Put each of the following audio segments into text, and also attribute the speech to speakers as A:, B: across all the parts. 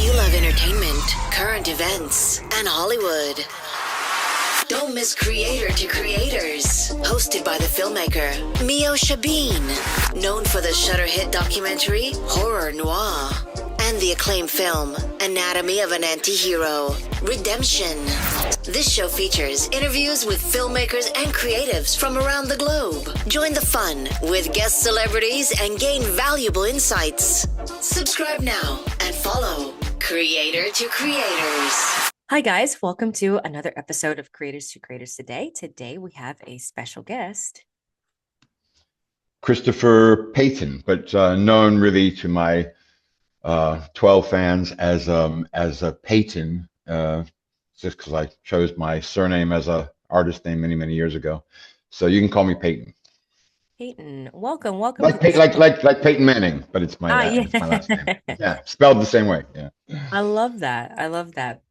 A: you love entertainment, current events, and Hollywood, don't miss Creator to Creators, hosted by the filmmaker Meosha Bean, known for the Shudder hit documentary Horror Noir and the acclaimed film Anatomy of an Anti-Hero, Redemption. This show features interviews with filmmakers and creatives from around the globe. Join the fun with guest celebrities and gain valuable insights. Subscribe now and follow Creator to Creators.
B: Hi guys, welcome to another episode of Creators to Creators today. Today we have a special guest.
C: Christopher Peyton, but known really to my 12 fans as a Peyton, just because I chose my surname as a artist name many years ago. So you can call me Peyton.
B: Peyton, welcome.
C: Like Peyton Manning, but it's my it's my last name. Yeah, spelled the same way. Yeah.
B: I love that.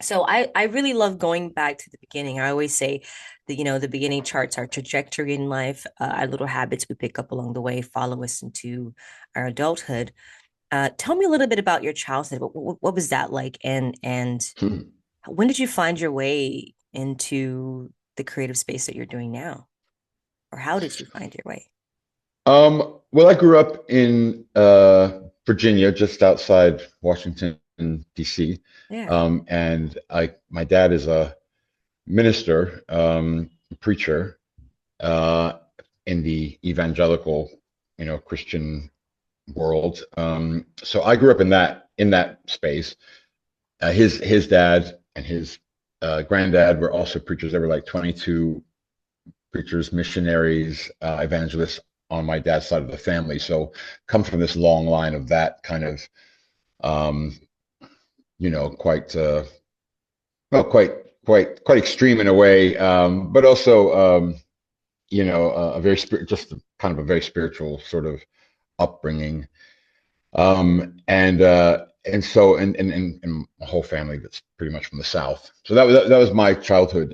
B: So I really love going back to the beginning. I always say that, the beginning charts our trajectory in life, our little habits we pick up along the way, follow us into our adulthood. Tell me a little bit about your childhood. What was that like? And when did you find your way into the creative space that you're doing now? Or how did you find your way?
C: Well, I grew up in Virginia, just outside Washington, DC.
B: Yeah.
C: And my dad is a minister, preacher in the evangelical, Christian world. So I grew up in that space. His dad and his granddad were also preachers. They were like 22 preachers, missionaries, evangelists on my dad's side of the family. So come from this long line of that kind of quite extreme in a way, but also a very kind of a very spiritual sort of upbringing, and so my whole family that's pretty much from the South. So that was my childhood.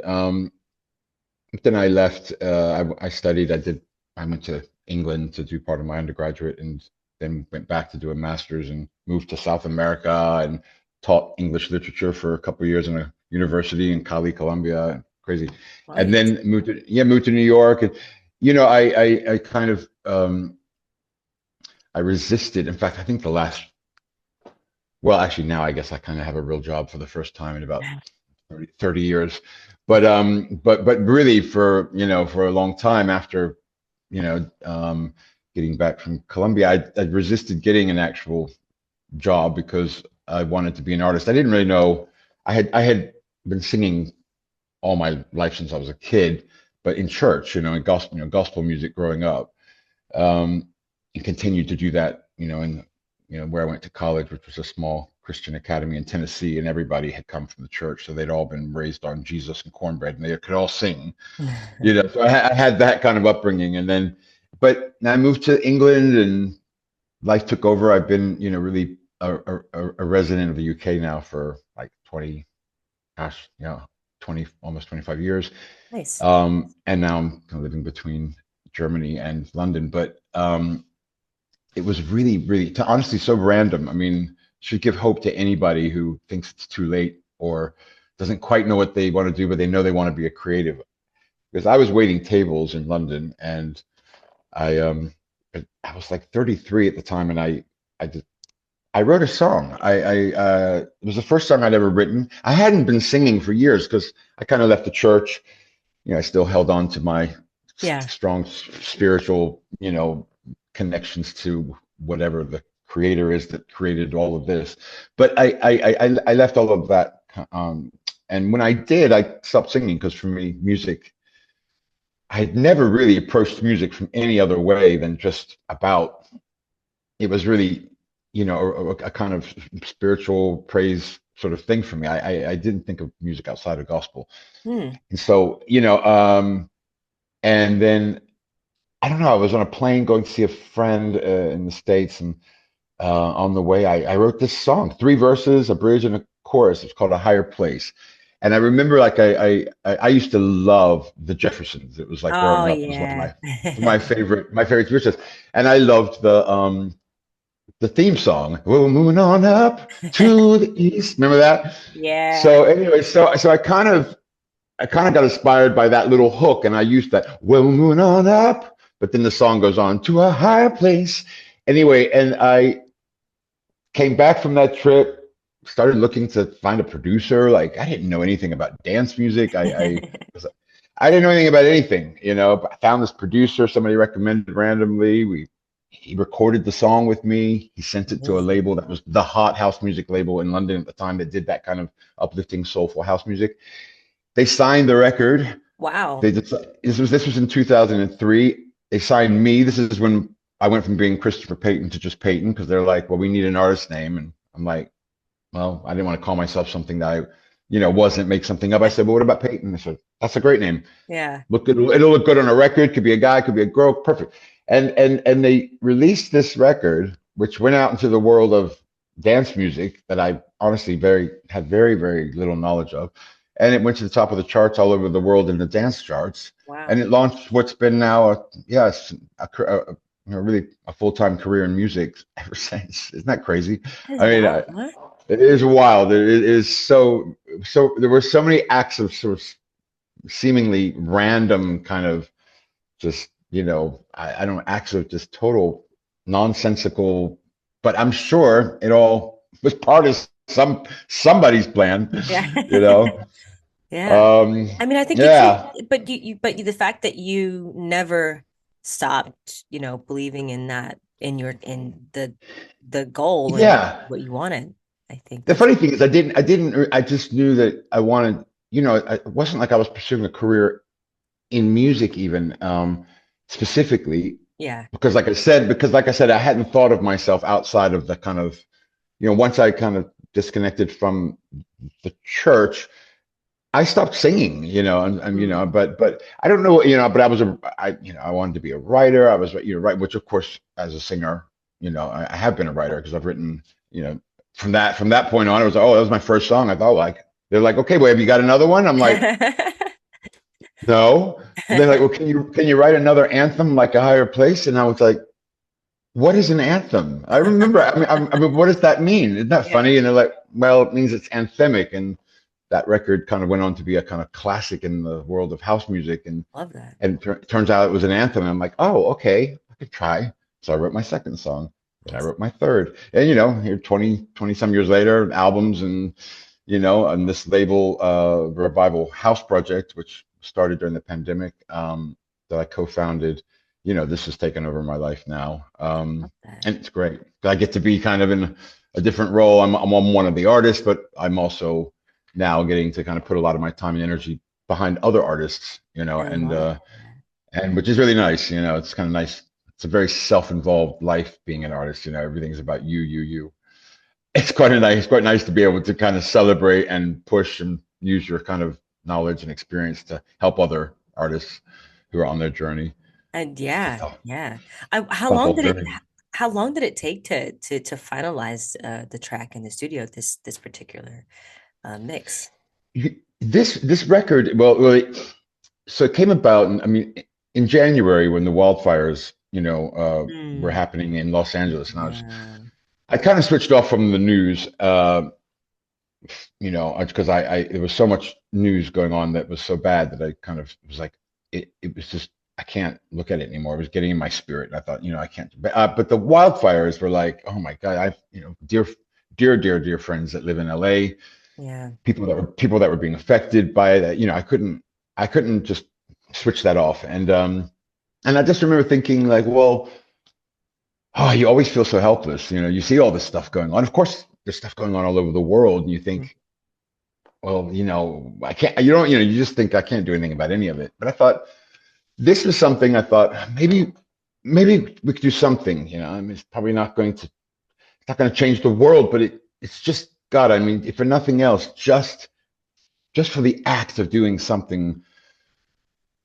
C: Then I left. I studied. I went to England to do part of my undergraduate, and then went back to do a master's and moved to South America and taught English literature for a couple of years in a university in Cali, Colombia. Crazy. Right. And then moved to New York. And I kind of I resisted. In fact, I think now I guess I kind of have a real job for the first time in about 30 years. But really for a long time after getting back from Colombia, I resisted getting an actual job because I wanted to be an artist. I didn't really know. I had been singing all my life since I was a kid, but in church, in gospel music growing up, and continued to do that, in where I went to college, which was a small Christian academy in Tennessee, and everybody had come from the church, so they'd all been raised on Jesus and cornbread, and they could all sing, So I had that kind of upbringing, but I moved to England, and life took over. I've been, really a resident of the UK now for like 20, almost 25 years.
B: Nice.
C: And now I'm kind of living between Germany and London, but it was really, honestly, so random. I mean, should give hope to anybody who thinks it's too late or doesn't quite know what they want to do, but they know they want to be a creative. Because I was waiting tables in London, and I was like 33 at the time, and I wrote a song. It was the first song I'd ever written. I hadn't been singing for years because I kind of left the church. I still held on to my strong spiritual, connections to whatever the creator is that created all of this. But I left all of that. And when I did, I stopped singing because for me, music, I had never really approached music from any other way than just it was really, a kind of spiritual praise sort of thing for me. I didn't think of music outside of gospel. And so, and then, I don't know, I was on a plane going to see a friend in the States, and on the way, I wrote this song, 3 verses, a bridge, and a chorus. It's called A Higher Place. And I remember, like, I used to love the Jeffersons. It was like growing up, it was one of my favorite musicians. And I loved the the theme song. We're moving on up to the east. Remember that?
B: Yeah.
C: So anyway, so I kind of got inspired by that little hook, and I used that. We're moving on up, but then the song goes on to a higher place. Anyway, and I came back from that trip, started looking to find a producer. Like I didn't know anything about dance music. I didn't know anything about anything, but I found this producer, somebody recommended randomly. He recorded the song with me. He sent it to a label that was the hot house music label in London at the time that did that kind of uplifting, soulful house music. They signed the record.
B: Wow.
C: This was in 2003. They signed me. This is when I went from being Christopher Peyton to just Peyton, because they're like, well, we need an artist name. And I'm like, well, I didn't want to call myself something that wasn't, make something up. I said, well, what about Peyton? They said, that's a great name.
B: Yeah.
C: Look good. It'll look good on a record. Could be a guy, could be a girl. Perfect. And they released this record, which went out into the world of dance music that I honestly had very, very little knowledge of. And it went to the top of the charts all over the world in the dance charts.
B: Wow.
C: And it launched what's been now really a full-time career in music ever since. Isn't that crazy? It is wild. It is so there were so many acts of sort of seemingly random kind of just, I don't know, acts of just total nonsensical, but I'm sure it all was part of somebody's plan.
B: Yeah. Yeah. I mean, I think but the fact that you never stopped, believing in that, in the goal, and what you wanted. I think
C: the funny thing is I just knew that I wanted, it wasn't like I was pursuing a career in music even, specifically.
B: Yeah.
C: Because like I said, I hadn't thought of myself outside of the kind of, once I kind of disconnected from the church, I stopped singing, but I don't know, but I wanted to be a writer. I was, which of course, as a singer, I have been a writer because I've written, from that point on, it was, that was my first song. I thought they're like, okay, well, have you got another one? I'm like, no. And they're like, well, can you write another anthem, like A Higher Place? And I was like, what is an anthem? I remember, I mean, what does that mean? Isn't that funny? And they're like, well, it means it's anthemic. And that record kind of went on to be a kind of classic in the world of house music. And
B: love that.
C: And turns out it was an anthem. And I'm like, oh, okay, I could try. So I wrote my second song. Then I wrote my third. And, here 20 some years later, albums and, and this label, Revival House Project, which started during the pandemic, that I co-founded, this has taken over my life now. And it's great. I get to be kind of in a different role. I'm one of the artists, but I'm also now getting to kind of put a lot of my time and energy behind other artists, and which is really nice. It's kind of nice. It's a very self-involved life being an artist. Everything's about you. It's quite nice to be able to kind of celebrate and push and use your kind of knowledge and experience to help other artists who are on their journey.
B: And how long did it take to finalize the track in the studio, this particular mix?
C: This record, so it came about, in January when the wildfires, were happening in Los Angeles, and I kind of switched off from the news, because there was so much news going on that was so bad that I kind of was like, it was just, I can't look at it anymore. It was getting in my spirit, and I thought, I can't. But the wildfires were like, oh my God, I've dear friends that live in LA.
B: Yeah.
C: People that were being affected by that. I couldn't just switch that off. And I just remember thinking like, well, you always feel so helpless. You see all this stuff going on. Of course, there's stuff going on all over the world, and you think, well, I can't. You just think I can't do anything about any of it. But I thought this was something. I thought maybe we could do something. It's probably not going to change the world, but it's just, God, if for nothing else, just for the act of doing something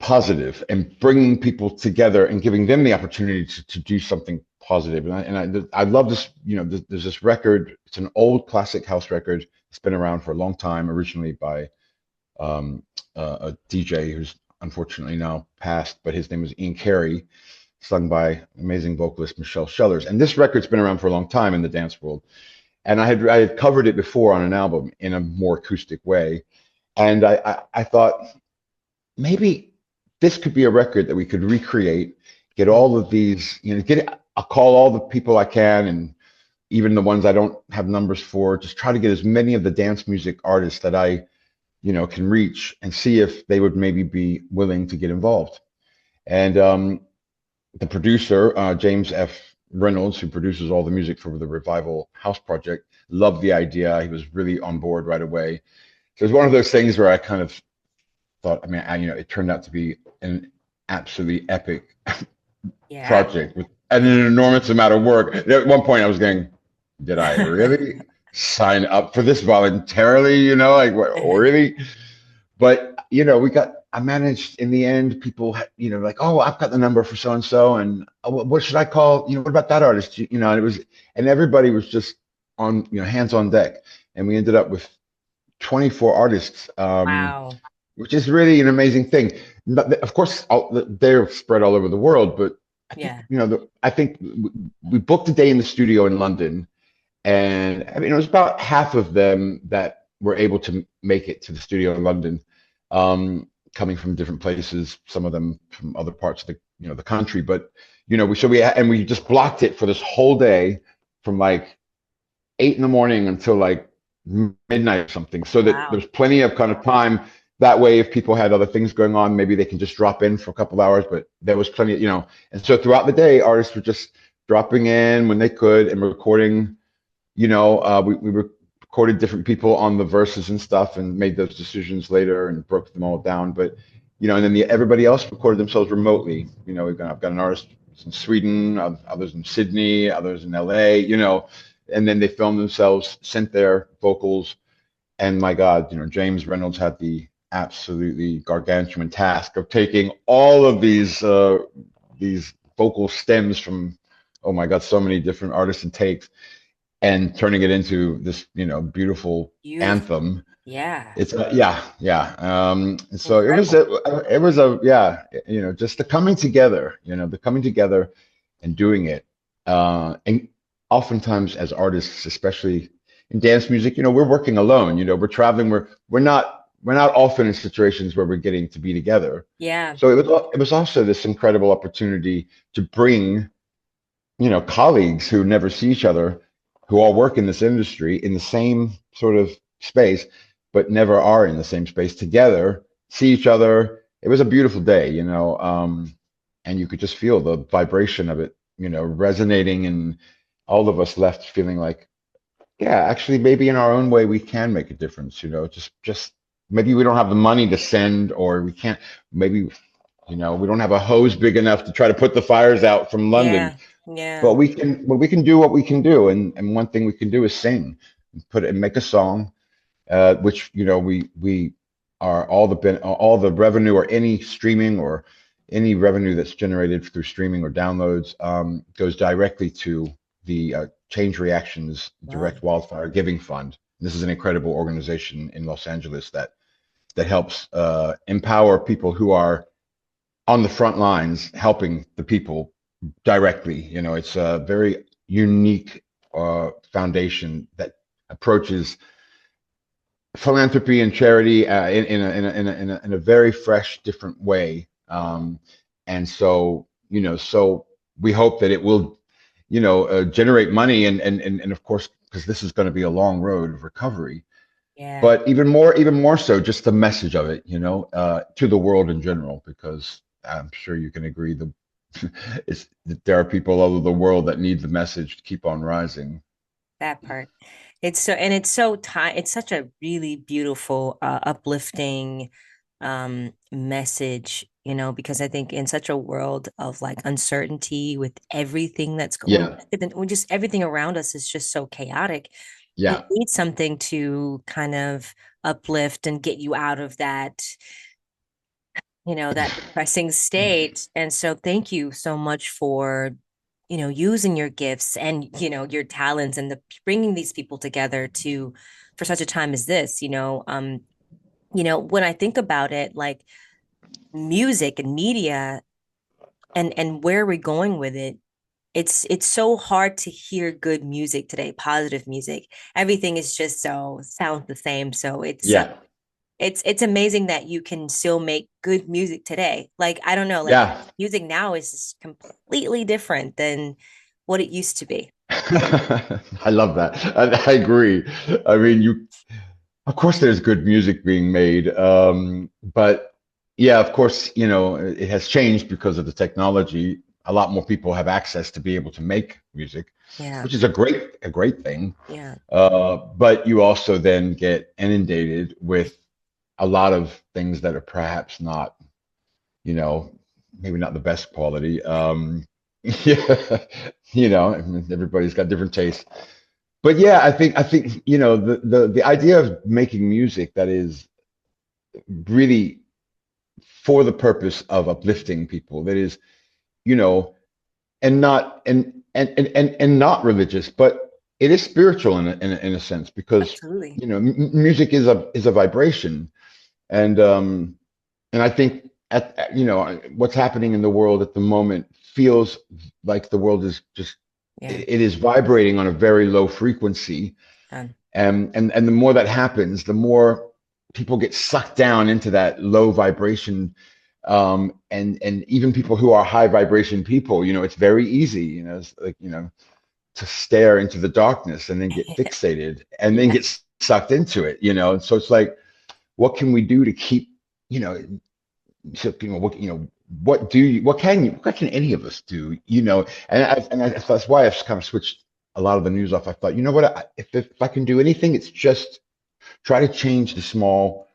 C: positive and bringing people together and giving them the opportunity to do something positive. And I love this, there's this record. It's an old classic house record. It's been around for a long time, originally by a DJ who's unfortunately now passed, but his name was Ian Carey. sung by amazing vocalist Michelle Schellers. And this record's been around for a long time in the dance world. And I had covered it before on an album in a more acoustic way. And I thought maybe this could be a record that we could recreate, get all of these, I'll call all the people I can, and even the ones I don't have numbers for, just try to get as many of the dance music artists that I, can reach, and see if they would maybe be willing to get involved. And the producer, James F. Reynolds, who produces all the music for the Revival House Project, loved the idea. He was really on board right away. So it was one of those things where I kind of thought, it turned out to be an absolutely epic project with an enormous amount of work. At one point I was going, did I really sign up for this voluntarily? Really? But, I managed in the end, people, like, oh, I've got the number for so-and-so, and oh, what should I call, what about that artist? And everybody was just on, hands on deck. And we ended up with 24 artists,
B: Wow.
C: which is really an amazing thing. But of course, they're spread all over the world, but I think we booked a day in the studio in London, and it was about half of them that were able to make it to the studio in London, coming from different places, some of them from other parts of the country. But we just blocked it for this whole day, from like 8 in the morning until like midnight or something, so that there's plenty of kind of time. That way, if people had other things going on, maybe they can just drop in for a couple of hours. But there was plenty, and so throughout the day, artists were just dropping in when they could and recording. We recorded different people on the verses and stuff, and made those decisions later and broke them all down. But and then everybody else recorded themselves remotely. I've got an artist in Sweden, others in Sydney, others in LA. And then they filmed themselves, sent their vocals, and my God, James Reynolds had the absolutely gargantuan task of taking all of these vocal stems from, oh my God, so many different artists and takes, and turning it into this, beautiful anthem.
B: Yeah.
C: It's so it was just the coming together, and doing it. And oftentimes as artists, especially in dance music, we're working alone, we're traveling, we're not often in situations where we're getting to be together.
B: Yeah.
C: So it was also this incredible opportunity to bring, colleagues who never see each other, who all work in this industry in the same sort of space, but never are in the same space together, see each other. It was a beautiful day, and you could just feel the vibration of it, resonating, and all of us left feeling like, yeah, actually, maybe in our own way, we can make a difference, just maybe we don't have the money to send, or we can't, maybe, we don't have a hose big enough to try to put the fires out from London.
B: Yeah.
C: But we can do what we can do. And one thing we can do is sing, make a song, which, we are all the revenue, or any streaming, or any revenue that's generated through streaming or downloads, goes directly to the Change Reactions Direct Wildfire Giving Fund. This is an incredible organization in Los Angeles that helps empower people who are on the front lines, helping the people directly. It's a very unique foundation that approaches philanthropy and charity in a very fresh, different way. And so, so we hope that it will, generate money, and of course, because this is going to be a long road of recovery.
B: Yeah.
C: But even more so, just the message of it, to the world in general, because I'm sure you can agree there are people all over the world that need the message to keep on rising.
B: That part. It's such a really beautiful, uplifting message, because I think in such a world of like uncertainty with everything that's going on, just everything around us is just so chaotic.
C: Yeah.
B: You need something to kind of uplift and get you out of that, that depressing state. And so thank you so much for, using your gifts and, your talents, and bringing these people together for such a time as this. When I think about it, like music and media, and where we're going with it. It's so hard to hear good music today, positive music. Everything is just so sounds the same. So
C: Yeah.
B: it's amazing that you can still make good music today. Like, I don't know, like
C: Yeah.
B: music now is just completely different than what it used to be.
C: I love that. I agree. I mean, of course, there's good music being made, but yeah, of course, it has changed because of the technology. A lot more people have access to be able to make music,
B: Yeah.
C: which is a great thing.
B: Yeah.
C: But you also then get inundated with a lot of things that are perhaps not, maybe not the best quality. Yeah, I mean, everybody's got different tastes. But yeah, I think the idea of making music that is really for the purpose of uplifting people, that is, you know, and not religious, but it is spiritual in a sense, because
B: Absolutely.
C: music is a vibration, and I think what's happening in the world at the moment feels like the world is just
B: Yeah.
C: it is vibrating on a very low frequency.
B: Um,
C: And the more that happens, the more people get sucked down into that low vibration. And even people who are high vibration people, it's very easy, it's like, to stare into the darkness and then get fixated and then
B: yeah.
C: get sucked into it, So it's like, what can we do to keep, so, what can any of us do, that's why I've kind of switched a lot of the news off. I thought, you know what, if I can do anything, it's just try to change the small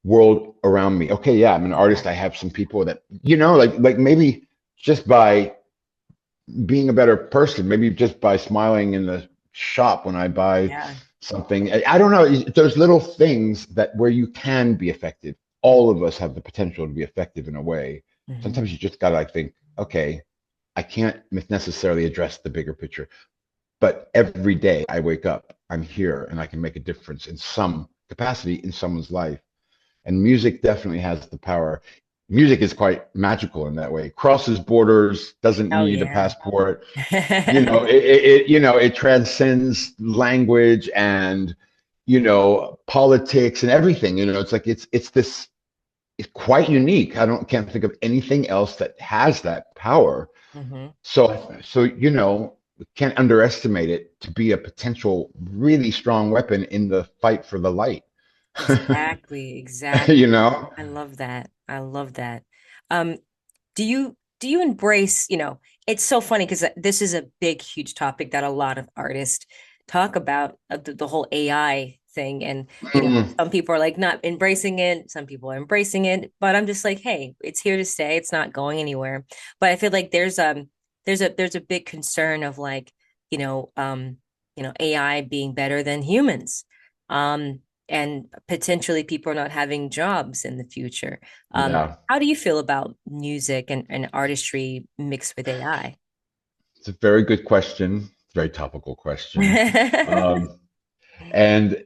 C: world around me. Okay, yeah, I'm an artist. I have some people that, like maybe just by being a better person, maybe just by smiling in the shop when I buy
B: Yeah.
C: something. I don't know, those little things that where you can be effective. All of us have the potential to be effective in a way.
B: Mhm.
C: Sometimes you just gotta like think, okay, I can't necessarily address the bigger picture, but every day I wake up, I'm here and I can make a difference in some capacity in someone's life. And music definitely has the power. Music is quite magical in that way. Crosses borders, doesn't
B: Oh
C: need a
B: yeah.
C: passport. It transcends language and politics and everything. It's like it's quite unique. Can't think of anything else that has that power.
B: Mhm.
C: So we can't underestimate it to be a potential really strong weapon in the fight for the light.
B: Exactly, exactly.
C: you know?
B: I love that. I love that. Um, do you embrace, it's so funny because this is a big, huge topic that a lot of artists talk about, the whole AI thing. And,
C: Mm,
B: some people are like not embracing it, some people are embracing it, but I'm just like, hey, it's here to stay. It's not going anywhere. But I feel like there's a big concern of like, you know, um, AI being better than humans. Um, and potentially people are not having jobs in the future.
C: yeah,
B: How do you feel about music and artistry mixed with AI?
C: it's a very good question. Very topical question. Um, and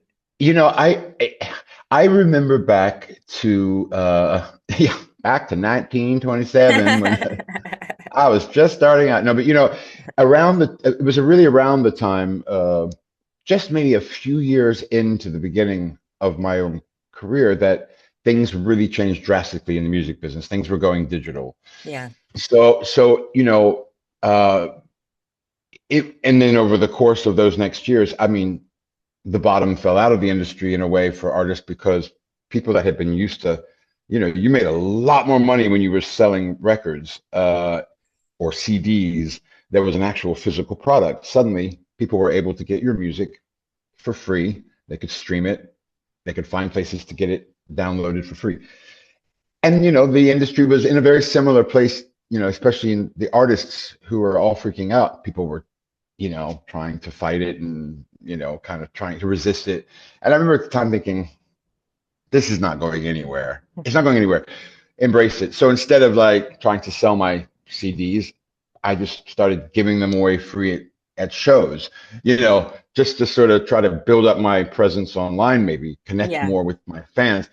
C: I remember back to yeah, back to 1927 when I was just starting out. No, but it was really around the time, just maybe a few years into the beginning of my own career, that things really changed drastically in the music business. Things were going digital.
B: Yeah.
C: So uh, and then over the course of those next years, I mean, the bottom fell out of the industry in a way for artists, because people that had been used to, you made a lot more money when you were selling records, or CDs. There was an actual physical product. Suddenly, people were able to get your music for free. They could stream it. They could find places to get it downloaded for free. And the industry was in a very similar place. Especially in the artists who were all freaking out. People were, trying to fight it and kind of trying to resist it. And I remember at the time thinking, this is not going anywhere. It's not going anywhere. Embrace it. So instead of like trying to sell my CDs, I just started giving them away free at shows, just to sort of try to build up my presence online, maybe connect
B: Yeah.
C: more with my fans,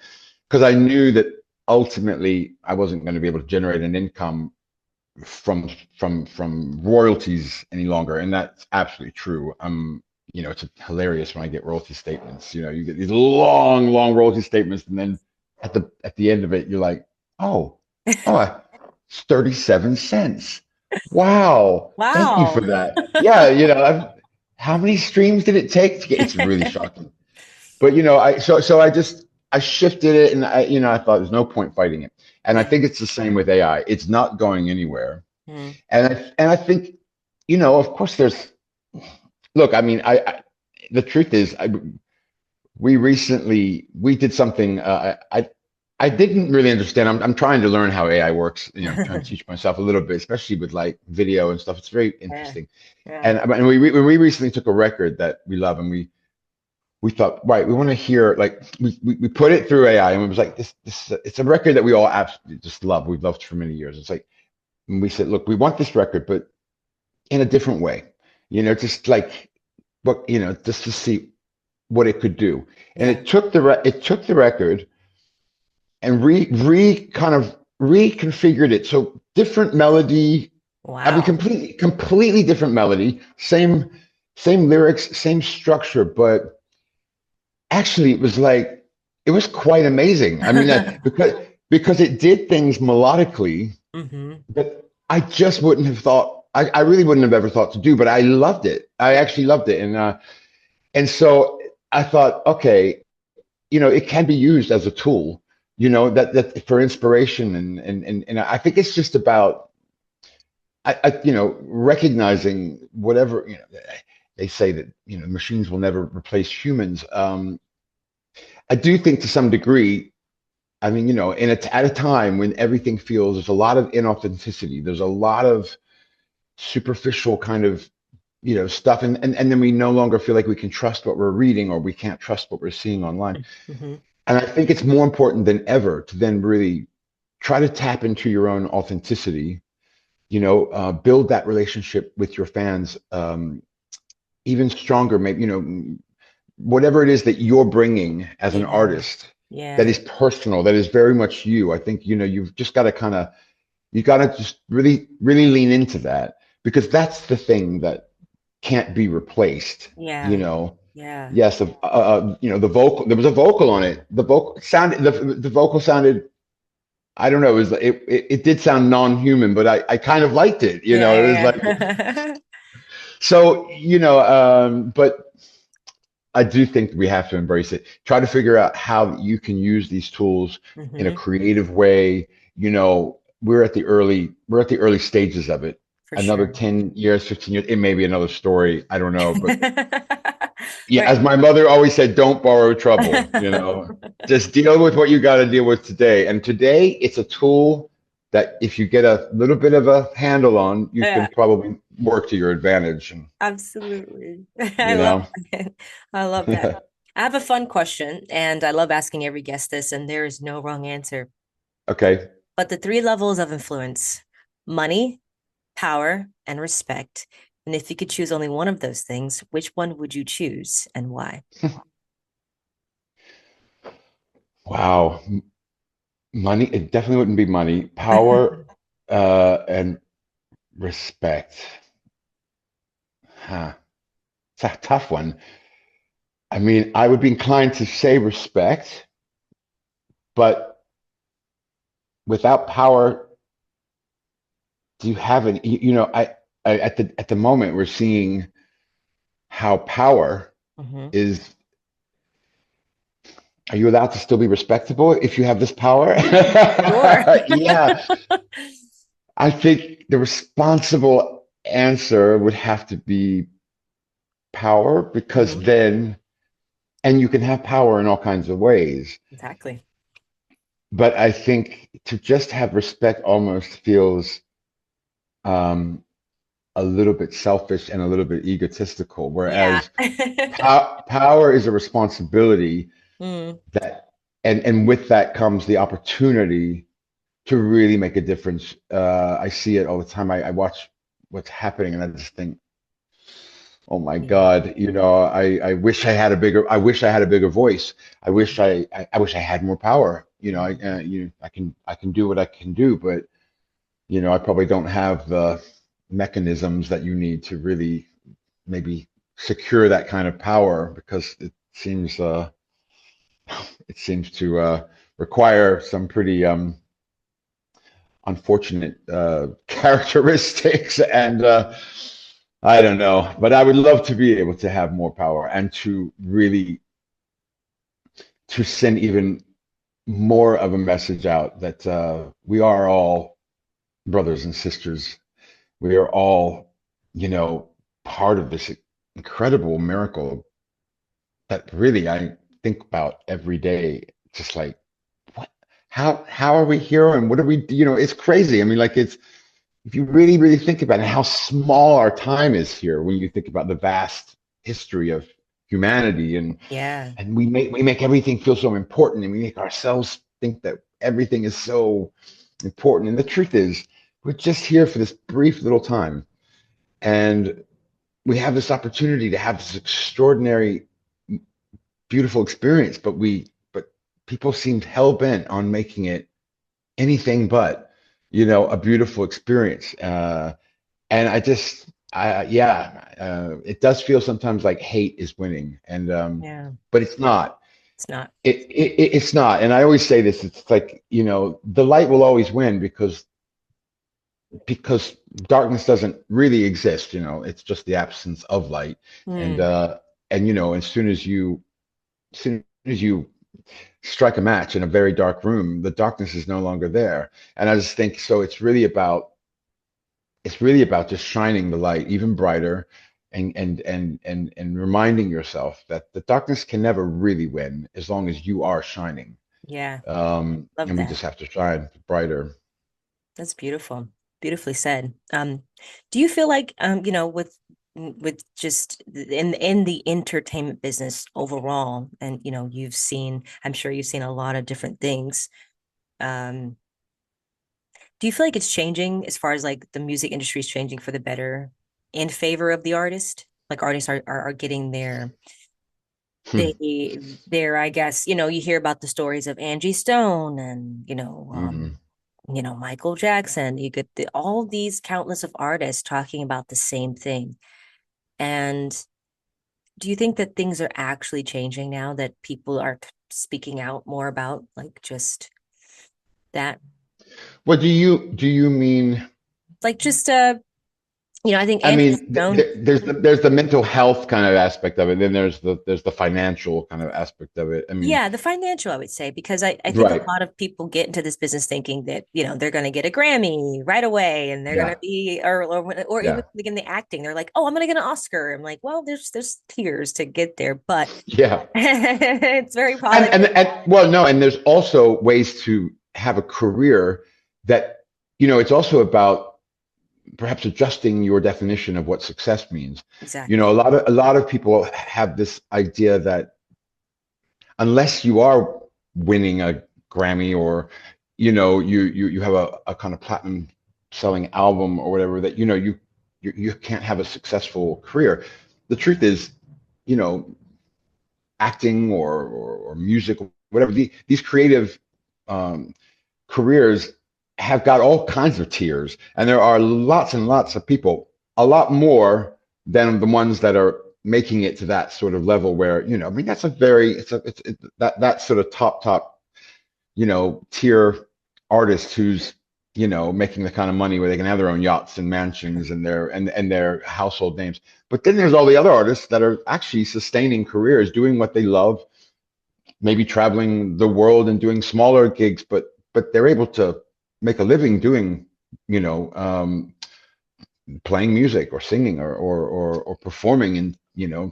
C: because I knew that ultimately I wasn't going to be able to generate an income from royalties any longer, and that's absolutely true. It's hilarious when I get royalty statements. You get these long royalty statements, and then at the end of it, you're like, oh, it's 37 cents. Wow, thank you for
B: Wow.
C: that. Yeah, how many streams did it take to get? It's really shocking. But I shifted it, and I thought there's no point fighting it. And I think it's the same with AI. It's not going anywhere.
B: Mm.
C: And I think, of course look, I mean, the truth is, we did something, I didn't really understand. I'm trying to learn how AI works, trying to teach myself a little bit, especially with like video and stuff. It's very interesting.
B: Yeah.
C: And we recently took a record that we love, and we thought, right, we want to hear, like, we put it through AI, and it was like, this it's a record that we all absolutely just love. We've loved for many years. It's like, and we said, look, we want this record, but in a different way, just like, just to see what it could do. And it took the record and kind of reconfigured it. So different melody.
B: Wow.
C: I mean, completely different melody, same lyrics, same structure, but actually it was quite amazing. I mean, because it did things melodically that I just wouldn't have thought, I really wouldn't have ever thought to do, but I loved it. I actually loved it. And so I thought, okay, it can be used as a tool, that for inspiration. And I think it's just about, recognizing whatever, they say that, machines will never replace humans. I do think to some degree, I mean, at a time when everything feels, there's a lot of inauthenticity, there's a lot of superficial kind of, stuff. And then we no longer feel like we can trust what we're reading, or we can't trust what we're seeing online. And I think it's more important than ever to then really try to tap into your own authenticity, build that relationship with your fans, even stronger, maybe, whatever it is that you're bringing as an artist, that is personal, that is very much you. I think, you've just got to you got to just really, really lean into that, because that's the thing that can't be replaced.
B: Yeah.
C: Yes. The vocal, there was a vocal on it. The vocal sounded, I don't know, it did sound non-human, but I kind of liked it, it was like, so, but I do think we have to embrace it. Try to figure out how you can use these tools in a creative way. We're at the early stages of it. Another 10 years, 15 years, it may be another story. I don't know. But yeah, as my mother always said, don't borrow trouble, just deal with what you got to deal with today. And today it's a tool that if you get a little bit of a handle on, you can probably work to your advantage.
B: Absolutely. I love that. I have a fun question, and I love asking every guest this, and there is no wrong answer.
C: Okay.
B: But the 3 levels of influence: money, power, and respect. And if you could choose only one of those things, which one would you choose and why?
C: Wow. Money, it definitely wouldn't be money. Power and respect. It's a tough one. I mean, I would be inclined to say respect, but without power, do you have an, at the moment we're seeing how power is. Are you allowed to still be respectable if you have this power?
B: Sure.
C: Yeah. I think the responsible answer would have to be power, because then, and you can have power in all kinds of ways.
B: Exactly.
C: But I think to just have respect almost feels a little bit selfish and a little bit egotistical, whereas power is a responsibility that, and with that comes the opportunity to really make a difference. I see it all the time. I watch what's happening, and I just think, oh my God, I wish I had a bigger voice. I wish I had more power. I can do what I can do, but I probably don't have the mechanisms that you need to really maybe secure that kind of power, because it seems to require some pretty unfortunate characteristics, and I don't know, but I would love to be able to have more power and to really to send even more of a message out that we are all brothers and sisters. We are all, part of this incredible miracle that really I think about every day. Just like, what? How are we here, and what are we? It's crazy. I mean, like, it's if you really, really think about it, how small our time is here when you think about the vast history of humanity, and
B: Yeah.
C: we make everything feel so important, and we make ourselves think that everything is so important. And the truth is, we're just here for this brief little time, and we have this opportunity to have this extraordinary, beautiful experience, but people seem hell bent on making it anything but, a beautiful experience. And it does feel sometimes like hate is winning, and
B: Yeah.
C: but it's not.
B: It's not.
C: It's not. And I always say this. It's like, the light will always win, because darkness doesn't really exist. It's just the absence of light. And
B: Mm.
C: as soon as you strike a match in a very dark room, the darkness is no longer there. And I just think so. It's really about just shining the light even brighter, and reminding yourself that the darkness can never really win as long as you are shining.
B: Yeah. Love
C: And we
B: that.
C: just have to shine brighter.
B: That's beautiful. Beautifully said. Do you feel like with just in the entertainment business overall, and I'm sure you've seen a lot of different things. Um, do you feel like it's changing as far as like the music industry is changing for the better in favor of the artist? Like artists are getting
C: Hmm.
B: I guess, you hear about the stories of Angie Stone and,
C: Mhm.
B: Michael Jackson. You get all these countless of artists talking about the same thing. And do you think that things are actually changing now that people are speaking out more about like just that?
C: What do you mean?
B: Like just I think
C: I
B: Angie
C: mean,
B: Stone.
C: there's the mental health kind of aspect of it, then there's the financial kind of aspect of it. I mean,
B: Yeah, the financial, I would say, because I think a
C: right.
B: lot of people get into this business thinking that, they're going to get a Grammy right away and they're going to
C: Yeah.
B: be, or even
C: Yeah.
B: begin the acting. They're like, oh, I'm going to get an Oscar. I'm like, well, there's tiers to get there, but
C: Yeah.
B: it's very
C: And,
B: probably,
C: and well, no, and there's also ways to have a career that, it's also about perhaps adjusting your definition of what success means.
B: exactly.
C: A lot of people have this idea that unless you are winning a Grammy, or you have a kind of platinum selling album or whatever, that you can't have a successful career. The truth is, you know acting or music, whatever, these creative um, careers have got all kinds of tiers, and there are lots and lots of people, a lot more than the ones that are making it to that sort of level where, I mean, that's a very it's that sort of top tier artist who's making the kind of money where they can have their own yachts and mansions and their household names. But then there's all the other artists that are actually sustaining careers, doing what they love, maybe traveling the world and doing smaller gigs, but they're able to make a living doing, you know, playing music or singing or performing in,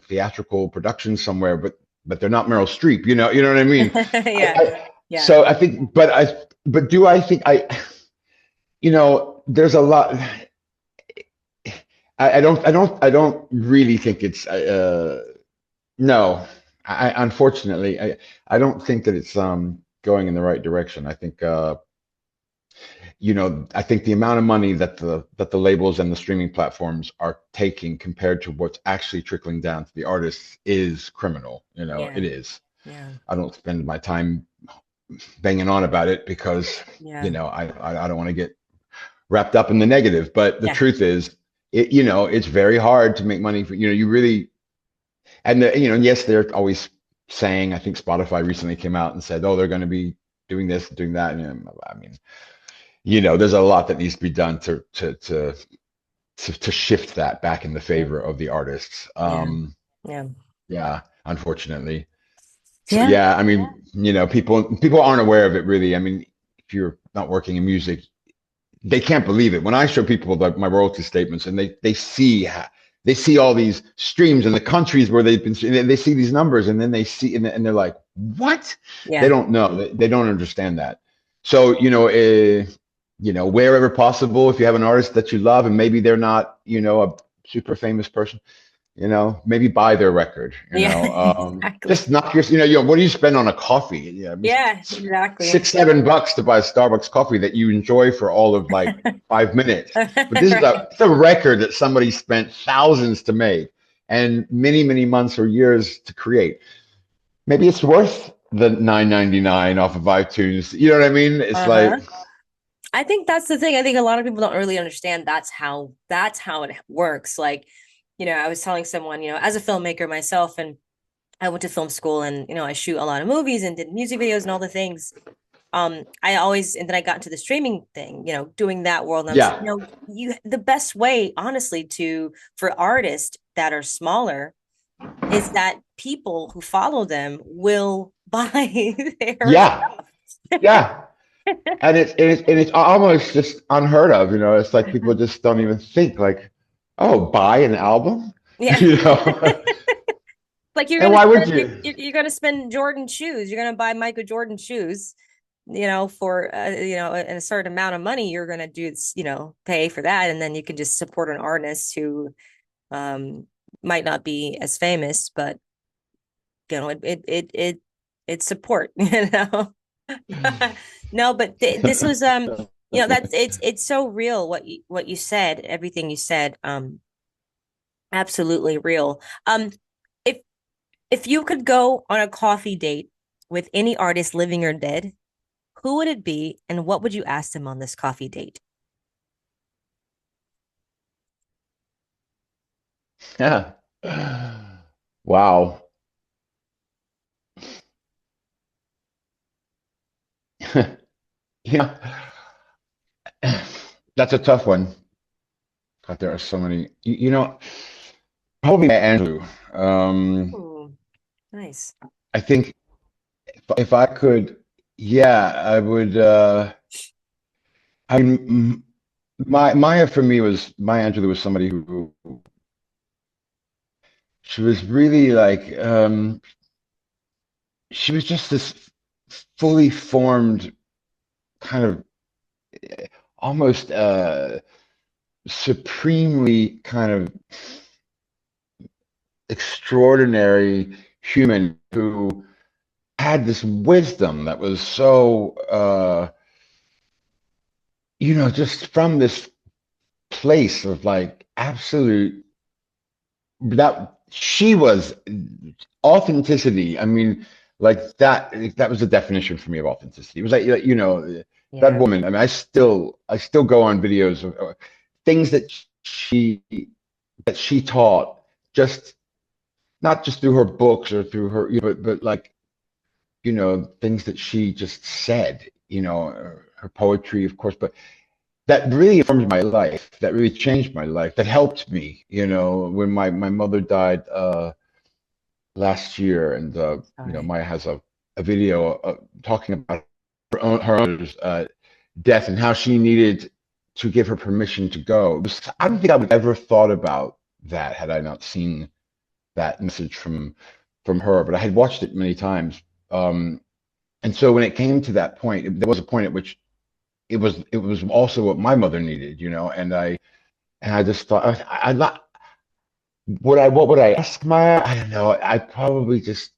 C: theatrical productions somewhere, but they're not Meryl Streep, you know what I mean?
B: Yeah. Yeah.
C: So I think, but do I think there's a lot. I don't really think it's, no, unfortunately, I don't think that it's going in the right direction. I think, I think the amount of money that the labels and the streaming platforms are taking compared to what's actually trickling down to the artists is criminal.
B: Yeah.
C: It is.
B: Yeah.
C: I don't spend my time banging on about it because,
B: Yeah.
C: I don't want to get wrapped up in the negative. But the
B: Yeah.
C: truth is, it's very hard to make money for, you really, and yes, they're always saying, I think Spotify recently came out and said, oh, they're going to be doing this, doing that. And I mean, there's a lot that needs to be done to shift that back in the favor of the artists. Yeah, unfortunately. So I mean, people aren't aware of it really. I mean, if you're not working in music, they can't believe it. When I show people my royalty statements and they see all these streams in the countries where they've been, and they see these numbers, and then they see, and they're like, what?
B: Yeah.
C: They don't know. They don't understand that. So, wherever possible, if you have an artist that you love and maybe they're not, a super famous person, maybe buy their record,
B: exactly.
C: Just knock your, what do you spend on a coffee?
B: Yeah, exactly.
C: $6-7 to buy a Starbucks coffee that you enjoy for all of like 5 minutes. But this is it's a record that somebody spent thousands to make and many, many months or years to create. Maybe it's worth the $9.99 off of iTunes. You know what I mean? It's like,
B: I think that's the thing. I think a lot of people don't really understand that's how it works. Like, I was telling someone, as a filmmaker myself, and I went to film school, and I shoot a lot of movies and did music videos and all the things. And then I got into the streaming thing, doing that world. And the best way, honestly, for artists that are smaller is that people who follow them will buy their stuff.
C: Yeah. And it's almost just unheard of, it's like people just don't even think like, oh, buy an album?
B: Yeah. Like you're gonna spend Jordan shoes. You're gonna buy Michael Jordan shoes, for a certain amount of money. You're gonna pay for that, and then you can just support an artist who might not be as famous, but it's support, No, but this was that's it's so real what you said, everything you said, absolutely real. If you could go on a coffee date with any artist, living or dead, who would it be, and what would you ask them on this coffee date?
C: Yeah. Wow. That's a tough one. God, there are so many. Probably Angelou.
B: Ooh, nice.
C: I think if I could, I would. I mean, Maya for me Maya Angelou was somebody who she was really like she was just this fully formed kind of almost supremely kind of extraordinary human who had this wisdom that was so just from this place of like absolute, that she was authenticity. I mean, like that was the definition for me of authenticity. It was like that woman. I mean, I still go on videos of things that she taught, just not just through her books or through her, but like things that she just said. Her poetry, of course, but that really informed my life. That really changed my life. That helped me. When my mother died last year, and Maya has a video talking about her own death and how she needed to give her permission to go. I don't think I would ever thought about that had I not seen that message from her. But I had watched it many times, and so when it came to that point, there was a point at which it was also what my mother needed, and I just thought what would I ask Maya? I don't know. I probably just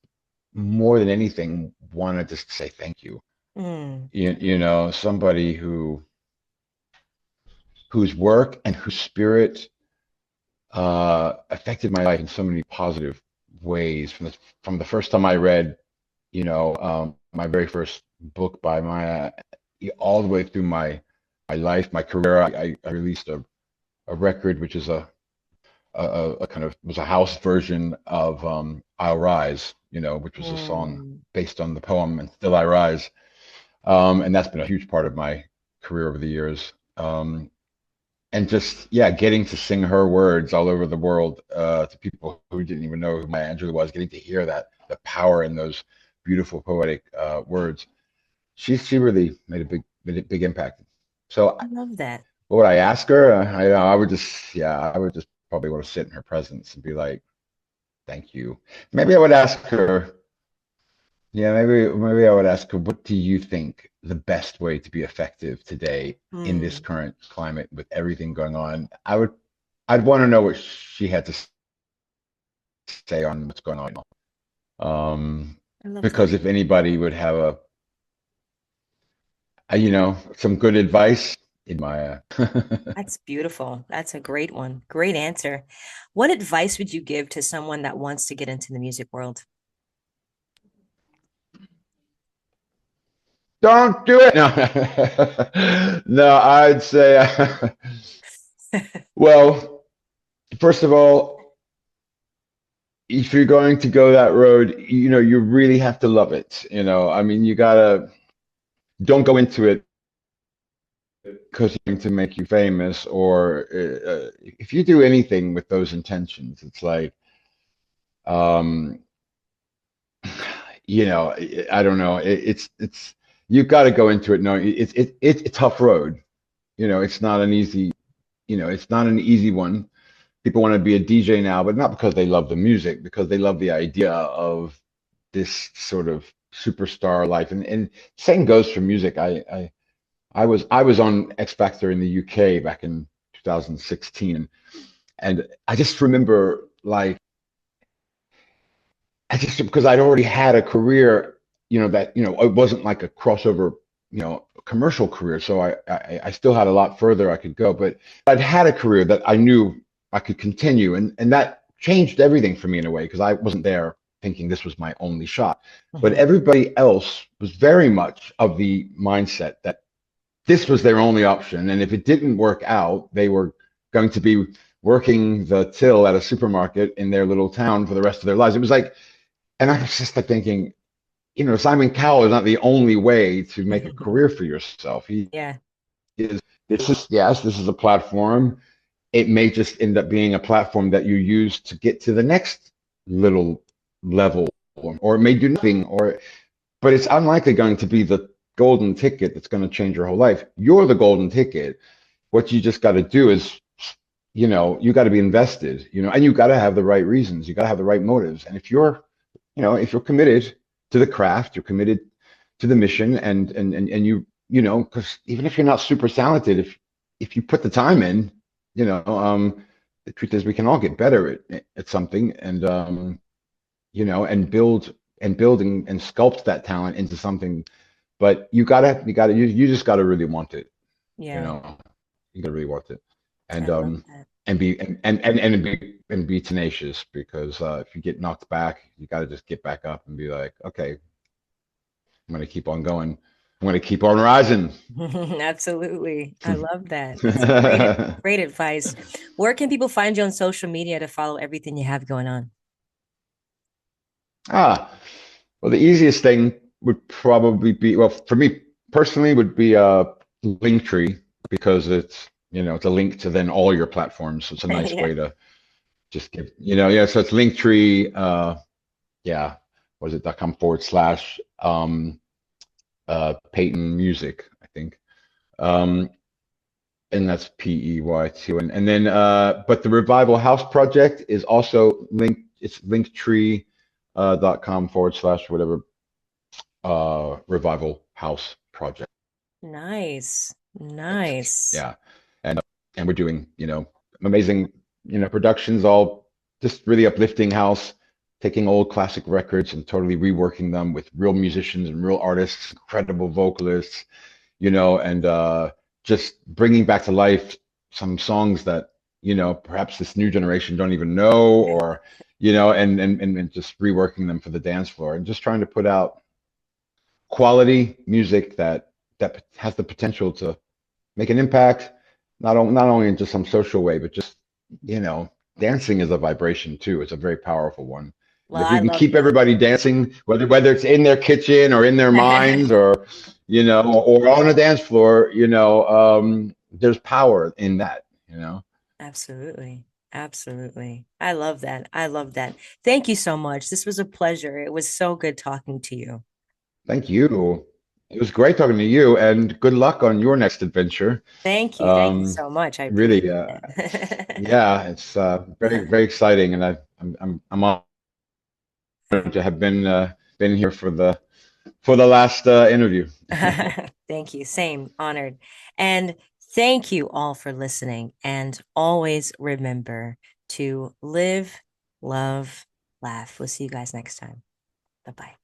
C: more than anything want to just say thank you. Somebody whose work and whose spirit affected my life in so many positive ways. From the first time I read, my very first book by Maya, all the way through my life, my career. I released a record, which is a kind of was a house version of I'll Rise, which was a song based on the poem and Still I Rise. And that's been a huge part of my career over the years. And just, yeah, getting to sing her words all over the world to people who didn't even know who Maya Angelou was, getting to hear that, the power in those beautiful poetic words. She really made a big impact. So
B: I love that.
C: what would I ask her? I would just probably want to sit in her presence and be like, thank you. Maybe I would ask her, maybe I would ask her, what do you think the best way to be effective today in this current climate with everything going on? I'd want to know what she had to say on what's going on. Because if anybody would have some good advice, in my
B: That's beautiful. That's a great one. Great answer. What advice would you give to someone that wants to get into the music world?
C: Don't do it. No, no, I'd say, well, first of all, if you're going to go that road, you really have to love it. I mean, don't go into it because it's going to make you famous, or if you do anything with those intentions, it's like, I don't know. It's you've got to go into it knowing it's a tough road. It's not an easy, it's not an easy one. People want to be a DJ now, but not because they love the music, because they love the idea of this sort of superstar life. And same goes for music. I was on X Factor in the UK back in 2016, and I just remember, like, because I'd already had a career, that it wasn't like a crossover, commercial career. So I still had a lot further I could go, but I'd had a career that I knew I could continue, and that changed everything for me in a way, because I wasn't there thinking this was my only shot. But everybody else was very much of the mindset that this was their only option, and if it didn't work out, they were going to be working the till at a supermarket in their little town for the rest of their lives. It was like, and I was just like thinking, Simon Cowell is not the only way to make a career for yourself. This is a platform. It may just end up being a platform that you use to get to the next little level, or it may do nothing, but it's unlikely going to be the golden ticket that's going to change your whole life. You're the golden ticket. What you just got to do is, you got to be invested, and you got to have the right reasons. You got to have the right motives. And if you're committed to the craft, you're committed to the mission, and because even if you're not super talented, if you put the time in, the truth is we can all get better at something, and and build and sculpt that talent into something. But you just gotta really want it.
B: Yeah.
C: You gotta really want it, and be tenacious, because if you get knocked back, you gotta just get back up and be like, okay, I'm gonna keep on going. I'm gonna keep on rising.
B: Absolutely. I love that. That's great advice. Where can people find you on social media to follow everything you have going on?
C: Well, the easiest thing would probably be, well, for me personally, would be Linktree, because it's it's a link to then all your platforms. So it's a nice way to just give so it's Linktree, was it .com/Peyton Music, I think, and that's PEYT, and then but the Revival House project is also linked. It's linktree.com/whatever Revival House project.
B: Nice.
C: Yeah, and we're doing amazing productions, all just really uplifting house, taking old classic records and totally reworking them with real musicians and real artists, incredible vocalists, and just bringing back to life some songs that perhaps this new generation don't even know, or and just reworking them for the dance floor, and just trying to put out quality music that has the potential to make an impact, not only in just some social way, but just, you know, dancing is a vibration too. It's a very powerful one. And
B: Well,
C: if we
B: I
C: can
B: love
C: keep everybody dancing, whether it's in their kitchen or in their minds,
B: that.
C: or, you know, or on a dance floor, you know, there's power in that, you know.
B: Absolutely. Absolutely. I love that. I love that. Thank you so much. This was a pleasure. It was so good talking to you.
C: Thank you. It was great talking to you, and good luck on your next adventure.
B: Thank you. Thank you
C: Um,
B: so much. I
C: really,
B: appreciate it.
C: yeah, it's very, very exciting, and I'm honored to have been here for the last interview.
B: Thank you. Same. Honored. And thank you all for listening. And always remember to live, love, laugh. We'll see you guys next time. Bye bye.